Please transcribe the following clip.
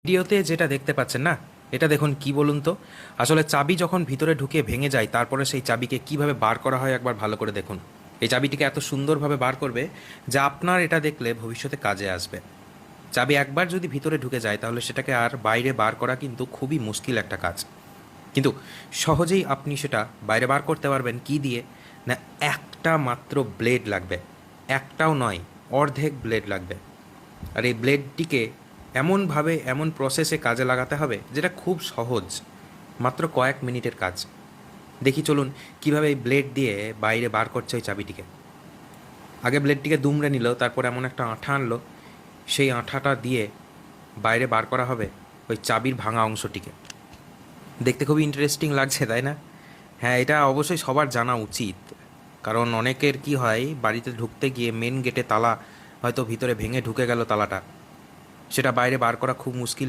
ভিডিওতে যেটা দেখতে পাচ্ছেন না, এটা দেখুন কি বলুন তো। আসলে চাবি যখন ভিতরে ঢুকে ভেঙে যায় তারপরে সেই চাবিকে কিভাবে বার করা হয় একবার ভালো করে দেখুন। এই চাবিটিকে এত সুন্দরভাবে বার করবে যা আপনার এটা দেখলে ভবিষ্যতে কাজে আসবে। চাবি একবার যদি ভিতরে ঢুকে যায় তাহলে সেটাকে আর বাইরে বার করা কিন্তু খুবই মুশকিল একটা কাজ। কিন্তু সহজেই আপনি সেটা বাইরে বার করতে পারবেন কি দিয়ে? না, একটা মাত্র ব্লেড লাগবে। একটাও নয়, অর্ধেক ব্লেড লাগবে। আর এই ব্লেডটিকে এমনভাবে এমন প্রসেসে কাজে লাগাতে হবে যেটা খুব সহজ, মাত্র কয়েক মিনিটের কাজ। দেখি চলুন কিভাবে এই ব্লেড দিয়ে বাইরে বার করছে ওই চাবিটিকে। আগে ব্লেডটিকে দুমড়ে নিল, তারপর এমন একটা আঠা আনলো, সেই আঠাটা দিয়ে বাইরে বার করা হবে ওই চাবির ভাঙা অংশটিকে। দেখতে খুবই ইন্টারেস্টিং লাগছে, তাই না? হ্যাঁ, এটা অবশ্যই সবার জানা উচিত। কারণ অনেকের কি হয়, বাড়িতে ঢুকতে গিয়ে মেন গেটে তালা হয়তো ভিতরে ভেঙে ঢুকে গেল তালাটা, সেটা বাইরে বার করা খুব মুশকিল।